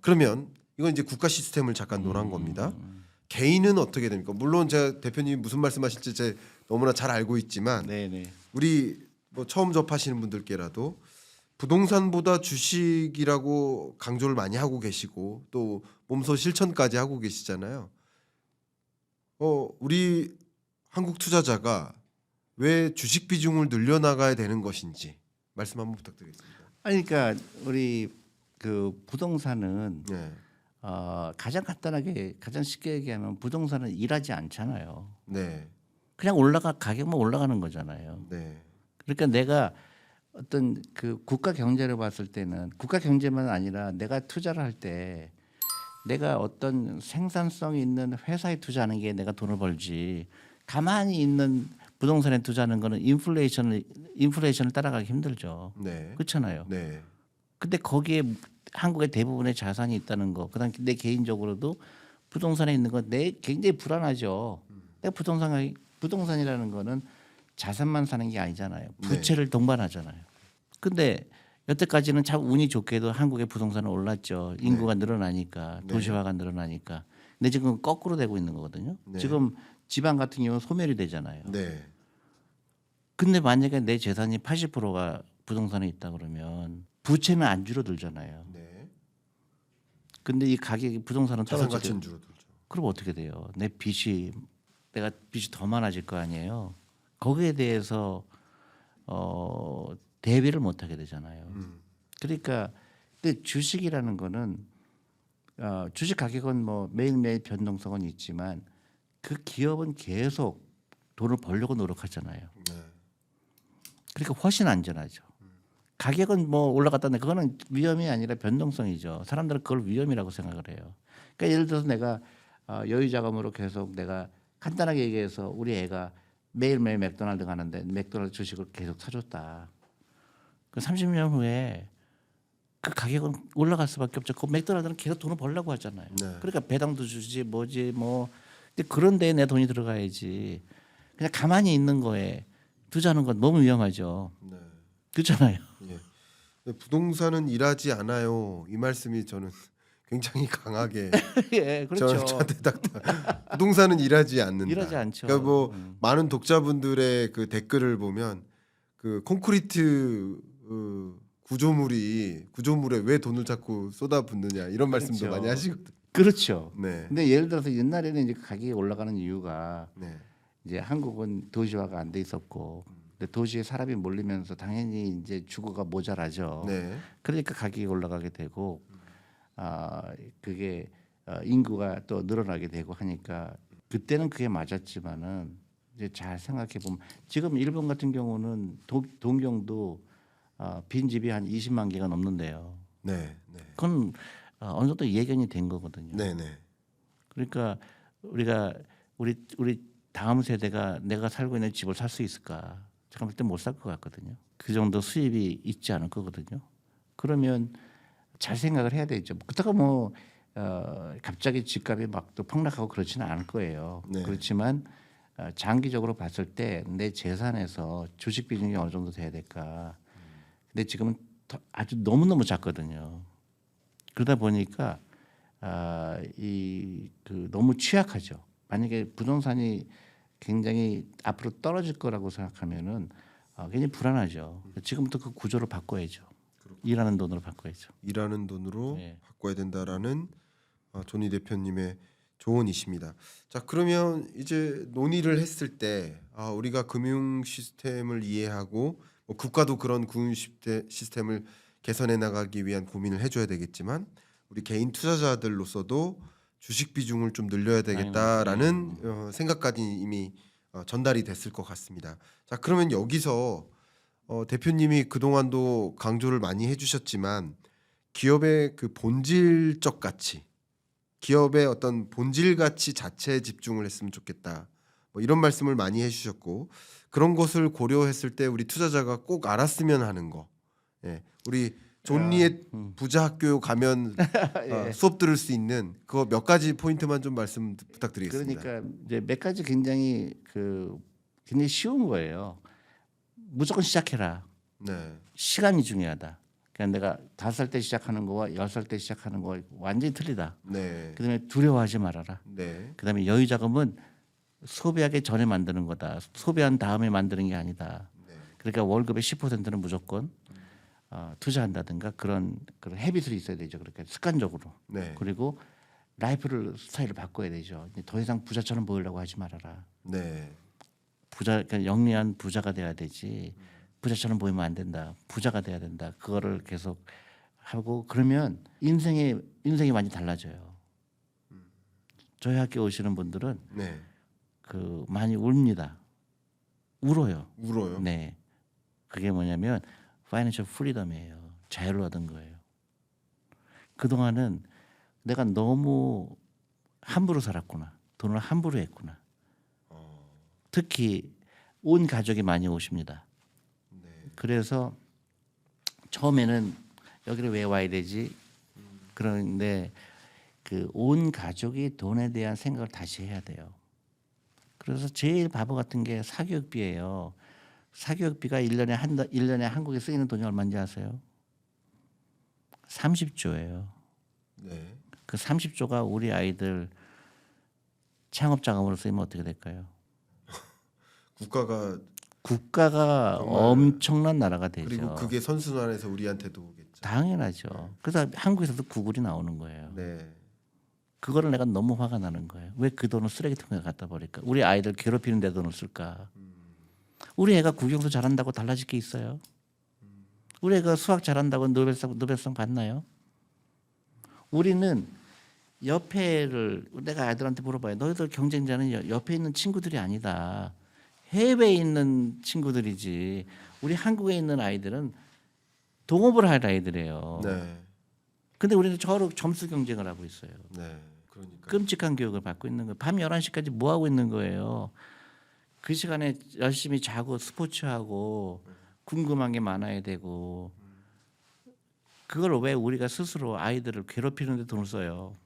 그러면 이건 이제 국가 시스템을 잠깐 논한 겁니다. 개인은 어떻게 됩니까? 물론 제가 대표님이 무슨 말씀하실지 제 너무나 잘 알고 있지만 네네. 우리 뭐 처음 접하시는 분들께라도 부동산보다 주식이라고 강조를 많이 하고 계시고 또 몸소 실천까지 하고 계시잖아요. 우리 한국 투자자가 왜 주식 비중을 늘려나가야 되는 것인지 말씀 한번 부탁드리겠습니다. 아니 그러니까 우리 그 부동산은 네, 가장 간단하게 가장 쉽게 얘기하면 부동산은 일하지 않잖아요. 네, 그냥 가격만 올라가는 거잖아요. 네, 그러니까 내가 어떤 그 국가 경제를 봤을 때는 국가 경제만 아니라 내가 투자를 할 때 내가 어떤 생산성 있는 회사에 투자하는 게 내가 돈을 벌지 가만히 있는 부동산에 투자하는 거는 인플레이션을 따라가기 힘들죠. 네, 그렇잖아요. 네, 근데 거기에 한국의 대부분의 자산이 있다는 거, 그다음 내 개인적으로도 부동산에 있는 거 내 굉장히 불안하죠. 내가 부동산이라는 거는 자산만 사는 게 아니잖아요. 부채를 동반하잖아요. 근데 여태까지는 참 운이 좋게도 한국의 부동산은 올랐죠. 인구가 늘어나니까 도시화가 늘어나니까. 근데 지금 거꾸로 되고 있는 거거든요. 네. 지금 지방 같은 경우는 소멸이 되잖아요. 네, 근데 만약에 내 재산이 80%가 부동산에 있다 그러면 부채는 안 줄어들잖아요. 네. 근데 이 가격이 부동산은 자산 떨어지게 가치는 줄어들죠. 그럼 어떻게 돼요? 내가 빚이 더 많아질 거 아니에요. 거기에 대해서 대비를 못 하게 되잖아요. 그러니까 근데 주식이라는 거는 주식 가격은 뭐 매일매일 변동성은 있지만 그 기업은 계속 돈을 벌려고 노력하잖아요. 네, 그러니까 훨씬 안전하죠. 가격은 뭐 올라갔다 내 그거는 위험이 아니라 변동성이죠. 사람들은 그걸 위험이라고 생각을 해요. 그러니까 예를 들어서 내가 여유 자금으로 계속 내가 간단하게 얘기해서 우리 애가 매일매일 맥도날드 가는데 맥도날드 주식을 계속 사줬다. 그 30년 후에 그 가격은 올라갈 수밖에 없죠. 그 맥도날드는 계속 돈을 벌려고 하잖아요. 네. 그러니까 배당도 주지 뭐지 뭐. 근데 그런 데에 내 돈이 들어가야지. 그냥 가만히 있는 거에 투자하는 건 너무 위험하죠. 네. 그렇잖아요. 예. 근데 부동산은 일하지 않아요. 이 말씀이 저는 굉장히 강하게 예, 그렇죠. 저한테 딱 부동산은 일하지 않는다. 일하지 않죠. 그러니까 뭐 많은 독자분들의 그 댓글을 보면 그 콘크리트 구조물에 왜 돈을 자꾸 쏟아붓느냐 이런 말씀도 그렇죠. 많이 하시거든요. 그렇죠. 네, 근데 예를 들어서 옛날에는 이제 가격이 올라가는 이유가 네, 이제 한국은 도시화가 안 돼 있었고 근데 도시에 사람이 몰리면서 당연히 이제 주거가 모자라죠. 네, 그러니까 가격이 올라가게 되고 그게 인구가 또 늘어나게 되고 하니까 그때는 그게 맞았지만은 이제 잘 생각해 보면 지금 일본 같은 경우는 동경도 빈집이 한 20만 개가 넘는데요. 네, 네, 그건 어느 정도 예견이 된 거거든요. 네, 네, 그러니까 우리 다음 세대가 내가 살고 있는 집을 살 수 있을까? 제가 볼 때 못 살 것 같거든요. 그 정도 수입이 있지 않을 거거든요. 그러면 잘 생각을 해야 되죠. 그렇다고 뭐 갑자기 집값이 막 또 폭락하고 그렇지는 않을 거예요. 네. 그렇지만 장기적으로 봤을 때 내 재산에서 주식 비중이 어느 정도 돼야 될까? 근데 지금은 아주 너무너무 작거든요. 그러다 보니까 너무 취약하죠. 만약에 부동산이 굉장히 앞으로 떨어질 거라고 생각하면은 굉장히 불안하죠. 지금부터 그 구조를 바꿔야죠. 일하는 돈으로 바꿔야죠. 일하는 돈으로 네. 바꿔야 된다라는 조니 대표님의 조언이십니다. 자, 그러면 이제 논의를 했을 때 우리가 금융 시스템을 이해하고 뭐 국가도 그런 금융 시스템을 개선해 나가기 위한 고민을 해줘야 되겠지만 우리 개인 투자자들로서도 주식 비중을 좀 늘려야 되겠다라는 생각까지 이미 전달이 됐을 것 같습니다. 자, 그러면 여기서 대표님이 그동안도 강조를 많이 해주셨지만 기업의 그 본질적 가치, 기업의 어떤 본질 가치 자체에 집중을 했으면 좋겠다. 뭐 이런 말씀을 많이 해주셨고 그런 것을 고려했을 때 우리 투자자가 꼭 알았으면 하는 거. 예, 우리 존리의 부자 학교 가면 수업 들을 수 있는 그거 몇 가지 포인트만 좀 말씀 부탁드리겠습니다. 그러니까 이제 몇 가지 굉장히 쉬운 거예요. 무조건 시작해라. 네, 시간이 중요하다. 그냥 내가 5살 때 시작하는 거와 10살 때 시작하는 거 완전히 틀리다. 네. 그다음에 두려워하지 말아라. 네. 그다음에 여유 자금은 소비하기 전에 만드는 거다. 소비한 다음에 만드는 게 아니다. 네. 그러니까 월급의 10%는 무조건 투자한다든가 그런 헤비틀이 있어야 되죠. 그러니까 습관적으로. 네. 그리고 라이프를 스타일을 바꿔야 되죠. 더 이상 부자처럼 보이려고 하지 말아라. 네. 부자 그러니까 영리한 부자가 돼야 되지. 부자처럼 보이면 안 된다. 부자가 돼야 된다. 그거를 계속 하고 그러면 인생이 많이 달라져요. 저희 학교 오시는 분들은 네. 그 많이 웁니다. 울어요. 울어요. 네. 그게 뭐냐면 파이낸셜 프리덤이에요. 자유를 얻은 거예요. 그동안은 내가 너무 함부로 살았구나. 돈을 함부로 했구나. 특히 온 가족이 많이 오십니다. 네. 그래서 처음에는 여기를 왜 와야 되지? 그런데 그 온 가족이 돈에 대한 생각을 다시 해야 돼요. 그래서 제일 바보 같은 게 사교육비예요. 사교육비가 1년에 한국에 쓰이는 돈이 얼마인지 아세요? 30조예요. 네. 그 30조가 우리 아이들 창업 자금으로 쓰이면 어떻게 될까요? 국가가 정말 엄청난 나라가 되죠. 그리고 그게 선순환해서 우리한테도 오겠죠. 당연하죠. 그래서 한국에서도 구글이 나오는 거예요. 네. 그거를 내가 너무 화가 나는 거예요. 왜 그 돈을 쓰레기통에 갖다 버릴까? 우리 아이들 괴롭히는 데 돈을 쓸까? 우리 애가 국영수 잘한다고 달라질 게 있어요? 우리 애가 수학 잘한다고 노벨상 받나요? 우리는 옆에를 내가 아이들한테 물어봐요. 너희들 경쟁자는 옆에 있는 친구들이 아니다. 해외에 있는 친구들이지. 우리 한국에 있는 아이들은 동업을 할 아이들이에요. 네. 근데 우리는 저로 점수 경쟁을 하고 있어요. 네. 그러니까. 끔찍한 교육을 받고 있는 거예요. 밤 11시까지 뭐 하고 있는 거예요. 그 시간에 열심히 자고 스포츠하고 궁금한 게 많아야 되고 그걸 왜 우리가 스스로 아이들을 괴롭히는 데 돈을 써요.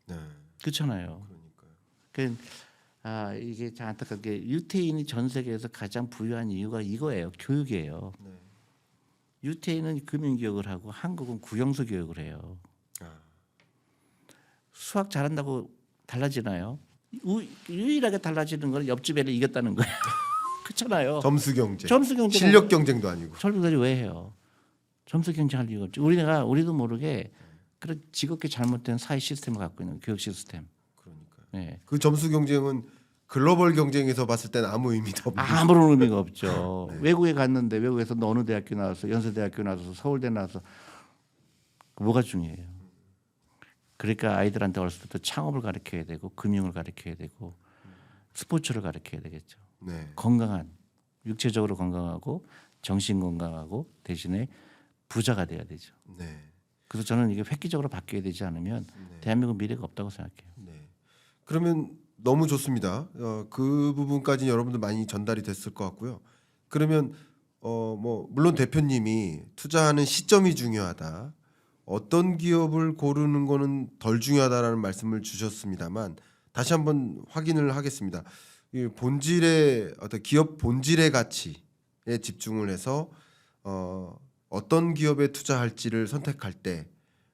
네. 그렇잖아요. 그러니까요. 이게 참 안타깝게 유태인이 전 세계에서 가장 부유한 이유가 이거예요. 교육이에요. 네. 유태인은 금융교육을 하고 한국은 국영수 교육을 해요. 수학 잘한다고 달라지나요? 유일하게 달라지는 건 옆집 애를 이겼다는 거예요. 그렇잖아요. 점수 경쟁. 점수 경쟁. 실력 경쟁도 아니고. 젊은이들이 왜 해요? 점수 경쟁할 이유가 없죠. 우리도 모르게 그런 지극히 잘못된 사회 시스템을 갖고 있는 교육 시스템. 그러니까요. 네. 그 점수 경쟁은 글로벌 경쟁에서 봤을 때는 아무 의미도 없는. 아무런 의미가 없죠. 네. 외국에 갔는데 외국에서 너 어느 대학교 나와서 연세대학교 나와서 서울대 나와서 뭐가 중요해요. 그러니까 아이들한테 어렸을 때부터 창업을 가르쳐야 되고 금융을 가르쳐야 되고 스포츠를 가르쳐야 되겠죠. 네. 건강한 육체적으로 건강하고 정신 건강하고 대신에 부자가 돼야 되죠. 네. 그래서 저는 이게 획기적으로 바뀌어야 되지 않으면 대한민국 미래가 없다고 생각해요. 네. 그러면 너무 좋습니다. 그 부분까지 여러분들 많이 전달이 됐을 것 같고요. 그러면 뭐 물론 대표님이 투자하는 시점이 중요하다. 어떤 기업을 고르는 거는 덜 중요하다라는 말씀을 주셨습니다만 다시 한번 확인을 하겠습니다. 이 본질의 어떤 기업 본질의 가치에 집중을 해서 어떤 기업에 투자할지를 선택할 때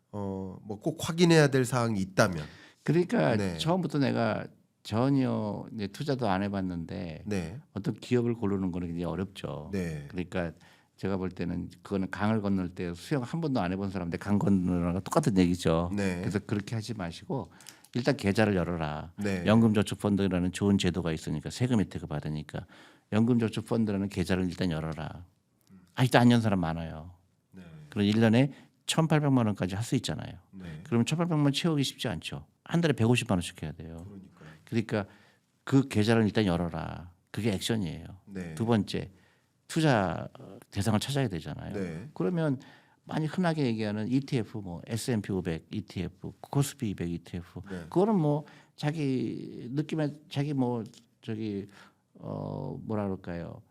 뭐 꼭 확인해야 될 사항이 있다면 그러니까 네. 처음부터 내가 전혀 이제 투자도 안 해봤는데 네. 어떤 기업을 고르는 거는 굉장히 어렵죠. 네. 그러니까 제가 볼 때는 그거는 강을 건널 때 수영 한 번도 안 해본 사람인데 강 건너는 거랑 똑같은 얘기죠. 네. 그래서 그렇게 하지 마시고 일단 계좌를 열어라. 네. 연금저축펀드라는 좋은 제도가 있으니까 세금 혜택을 받으니까 연금저축펀드라는 계좌를 일단 열어라. 아직도 안 연 사람 많아요. 네. 그럼 1년에 1,800만 원까지 할 수 있잖아요. 네. 그러면 1,800만 원 채우기 쉽지 않죠. 한 달에 150만 원씩 해야 돼요. 그러니까요. 그러니까 그 계좌를 일단 열어라. 그게 액션이에요. 네. 두 번째 투자 대상을 찾아야 되잖아요. 네. 그러면 많이 흔하게 얘기하는 ETF 뭐 S&P 500 ETF, 코스피 200 ETF 네. 그거는 뭐 자기 느낌에 자기 뭐 저기 뭐라 그럴까요?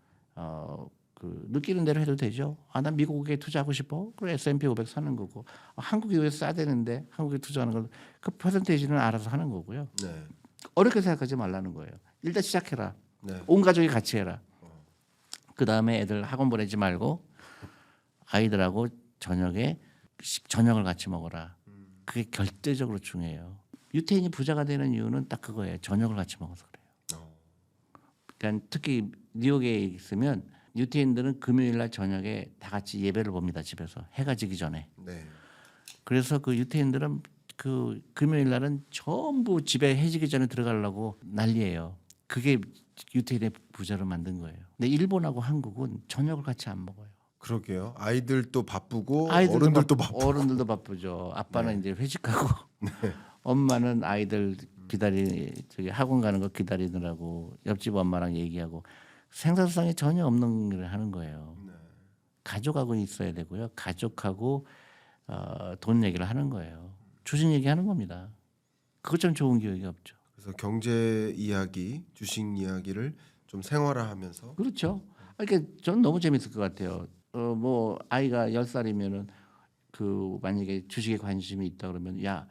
그 느끼는 대로 해도 되죠. 난 미국에 투자하고 싶어. 그래 S&P 500 사는 거고. 한국이 왜 싸야 되는데 한국에 투자하는 건 그 퍼센테이지는 알아서 하는 거고요. 네. 어렵게 생각하지 말라는 거예요. 일단 시작해라. 네. 온 가족이 같이 해라. 그 다음에 애들 학원 보내지 말고 아이들하고 저녁을 같이 먹어라. 그게 결대적으로 중요해요. 유태인이 부자가 되는 이유는 딱 그거예요. 저녁을 같이 먹어서 그래요. 그러니까 특히 뉴욕에 있으면 유태인들은 금요일 날 저녁에 다 같이 예배를 봅니다. 집에서 해가 지기 전에. 네. 그래서 그 유태인들은 그 금요일 날은 전부 집에 해지기 전에 들어가려고 난리예요. 그게 유태인의 부자를 만든 거예요. 근데 일본하고 한국은 저녁을 같이 안 먹어요. 그러게요. 아이들도 바쁘고 아이들도 어른들도 바쁘고. 어른들도 바쁘죠. 아빠는 이제 회식하고 엄마는 아이들 저기 학원 가는 거 기다리느라고 옆집 엄마랑 얘기하고 생산성이 전혀 없는 일을 하는 거예요. 가족하고 있어야 되고요. 가족하고 돈 얘기를 하는 거예요. 주식 얘기하는 겁니다. 그것처럼 좋은 교육이 없죠. 그래서 경제 이야기, 주식 이야기를 좀 생활화하면서. 그렇죠. 그러니까 저는 너무 재밌을 것 같아요. 뭐 아이가 10살이면은 그 만약에 주식에 관심이 있다 그러면 야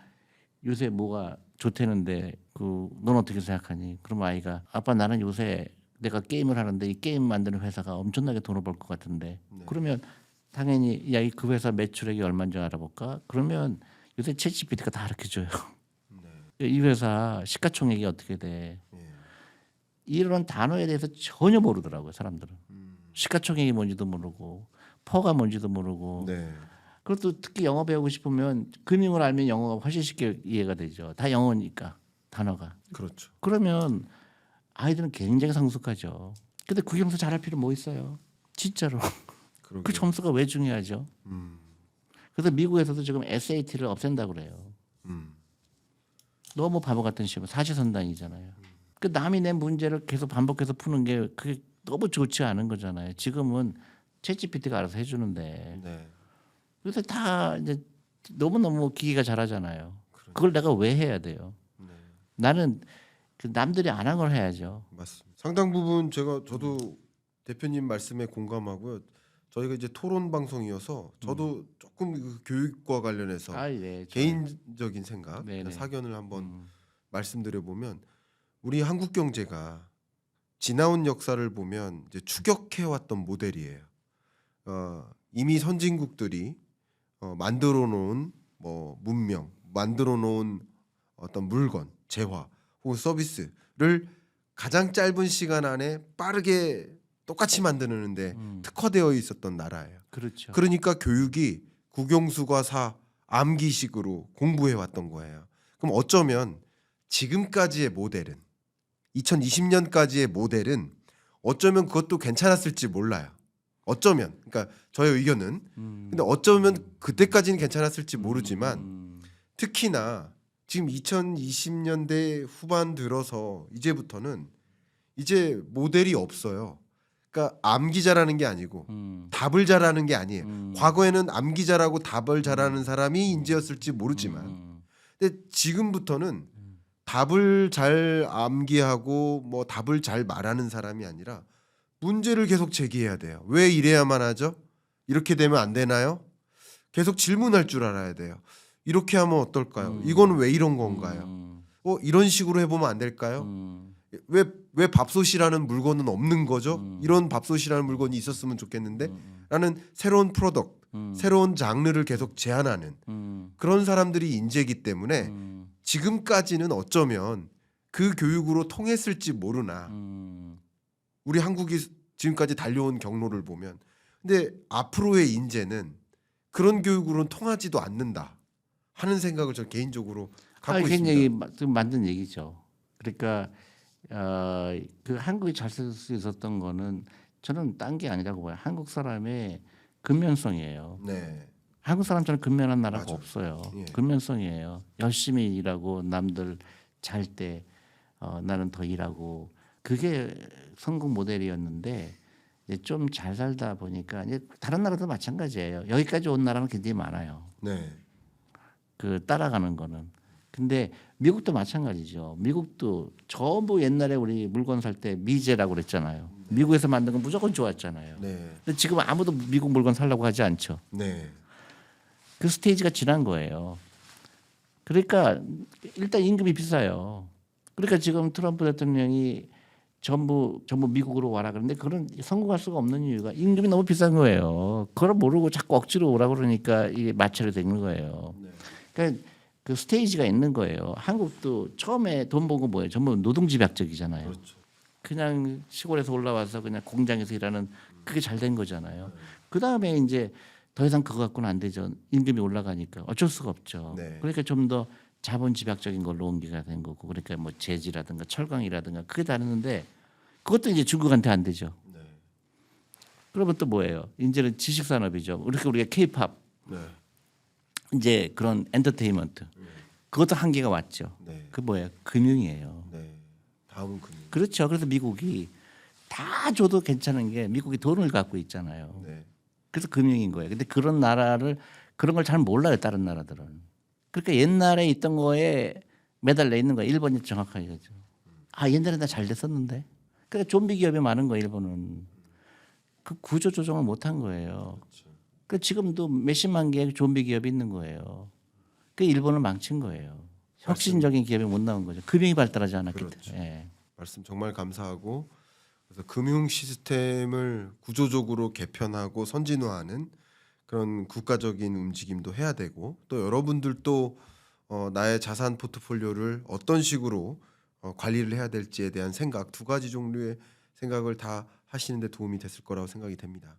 요새 뭐가 좋대는데 그 넌 어떻게 생각하니? 그럼 아이가 아빠 나는 요새 내가 게임을 하는데 이 게임 만드는 회사가 엄청나게 돈을 벌 것 같은데 그러면 당연히 야 그 회사 매출액이 얼마인지 알아볼까? 그러면 요새 챗GPT가 다 가르쳐줘요. 이 회사 시가총액이 어떻게 돼? 이런 단어에 대해서 전혀 모르더라고요 사람들은. 시가총액이 뭔지도 모르고 퍼가 뭔지도 모르고. 네. 그것도 특히 영어 배우고 싶으면 금융을 알면 영어가 훨씬 쉽게 이해가 되죠. 다 영어니까 단어가. 그렇죠. 그러면 아이들은 굉장히 성숙하죠. 근데 국영수 잘할 필요 뭐 있어요? 진짜로. 그 그러게요. 점수가 왜 중요하죠? 그래서 미국에서도 지금 SAT를 없앤다고 그래요. 너무 바보 같은 시험, 사시선단이잖아요. 그 남이 낸 문제를 계속 반복해서 푸는 게 그게 너무 좋지 않은 거잖아요. 지금은 챗GPT가 알아서 해주는데. 네. 그래서 다 이제 너무 기계가 잘하잖아요. 그걸 내가 왜 해야 돼요? 나는 그 남들이 안 한 걸 해야죠. 맞습니다. 상당 부분 저도 대표님 말씀에 공감하고요. 저희가 이제 토론 방송이어서 저도 조금 그 교육과 관련해서 네, 개인적인 생각, 네네. 사견을 한번 말씀드려 보면 우리 한국 경제가 지나온 역사를 보면 이제 추격해 왔던 모델이에요. 이미 선진국들이 만들어 놓은 뭐 문명, 만들어 놓은 어떤 물건, 재화 혹은 서비스를 가장 짧은 시간 안에 빠르게 똑같이 만드는데 특화되어 있었던 나라예요. 그렇죠. 그러니까 교육이 국영수과사 암기식으로 공부해 왔던 거예요. 그럼 어쩌면 지금까지의 모델은 2020년까지의 모델은 어쩌면 그것도 괜찮았을지 몰라요. 어쩌면 그러니까 저의 의견은 근데 어쩌면 그때까지는 괜찮았을지 모르지만 특히나 지금 2020년대 후반 들어서 이제부터는 이제 모델이 없어요. 그러니까 암기 잘하는 게 아니고 답을 잘하는 게 아니에요. 과거에는 암기 잘하고 답을 잘하는 사람이 인재였을지 모르지만 근데 지금부터는 답을 잘 암기하고 뭐 답을 잘 말하는 사람이 아니라 문제를 계속 제기해야 돼요. 왜 이래야만 하죠? 이렇게 되면 안 되나요? 계속 질문할 줄 알아야 돼요. 이렇게 하면 어떨까요? 이건 왜 이런 건가요? 이런 식으로 해보면 안 될까요? 왜 밥솥이라는 물건은 없는 거죠? 이런 밥솥이라는 물건이 있었으면 좋겠는데 라는 새로운 프로덕트, 새로운 장르를 계속 제안하는 그런 사람들이 인재이기 때문에 지금까지는 어쩌면 그 교육으로 통했을지 모르나 우리 한국이 지금까지 달려온 경로를 보면 근데 앞으로의 인재는 그런 교육으로는 통하지도 않는다 하는 생각을 저는 개인적으로 갖고 있습니다. 굉장히 지금 만든 얘기죠. 그러니까 그 한국이 잘 쓸 수 있었던 거는 저는 딴 게 아니라고 봐요. 한국 사람의 근면성이에요. 네, 한국 사람처럼 근면한 나라가 맞아요. 없어요. 예. 근면성이에요. 열심히 일하고 남들 잘 때 나는 더 일하고 그게 성공 모델이었는데 좀 잘 살다 보니까 이제 다른 나라도 마찬가지예요. 여기까지 온 나라는 굉장히 많아요. 네, 그 따라가는 거는. 근데 미국도 마찬가지죠. 미국도 전부 옛날에 우리 물건 살 때 미제라고 그랬잖아요. 미국에서 만든 건 무조건 좋았잖아요. 네, 근데 지금 아무도 미국 물건 살려고 하지 않죠. 네, 그 스테이지가 지난 거예요. 그러니까 일단 임금이 비싸요. 그러니까 지금 트럼프 대통령이 전부 미국으로 와라 그러는데 그런 성공할 수가 없는 이유가 임금이 너무 비싼 거예요. 그걸 모르고 자꾸 억지로 오라 그러니까 이게 마찰이 되는 거예요. 네. 그러니까 그 스테이지가 있는 거예요. 한국도 처음에 돈 번 거 뭐예요? 전부 노동집약적이잖아요. 그렇죠. 그냥 시골에서 올라와서 그냥 공장에서 일하는 그게 잘 된 거잖아요. 그 다음에 이제 더 이상 그거 갖고는 안 되죠. 임금이 올라가니까 어쩔 수가 없죠. 네. 그러니까 좀 더 자본 집약적인 걸로 옮기가 된 거고, 그러니까 뭐 제지라든가 철강이라든가 그게 다르는데 그것도 이제 중국한테 안 되죠. 네. 그러면 또 뭐예요? 이제는 지식 산업이죠. 이렇게 우리가 K-팝 네. 이제 그런 엔터테인먼트 그것도 한계가 왔죠. 네. 그 뭐예요? 금융이에요. 네. 다음은 금융. 그렇죠. 그래서 미국이 다 줘도 괜찮은 게 미국이 돈을 갖고 있잖아요. 네. 그래서 금융인 거예요. 근데 그런 나라를 그런 걸 잘 몰라요. 다른 나라들은. 그러니까 옛날에 있던 거에 매달려 있는 거예요. 일본이 정확하게 그죠. 아 옛날에 나 잘 됐었는데. 그러니까 좀비 기업이 많은 거예요. 일본은. 그 구조 조정을 못한 거예요. 그렇죠. 그 지금도 몇십만 개의 좀비 기업이 있는 거예요. 그 일본을 망친 거예요. 혁신적인 기업이 못 나온 거죠. 금융이 발달하지 않았기 그렇죠. 때문에. 말씀 정말 감사하고 그래서 금융 시스템을 구조적으로 개편하고 선진화하는 그런 국가적인 움직임도 해야 되고 또 여러분들도 나의 자산 포트폴리오를 어떤 식으로 관리를 해야 될지에 대한 생각 두 가지 종류의 생각을 다 하시는 데 도움이 됐을 거라고 생각이 됩니다.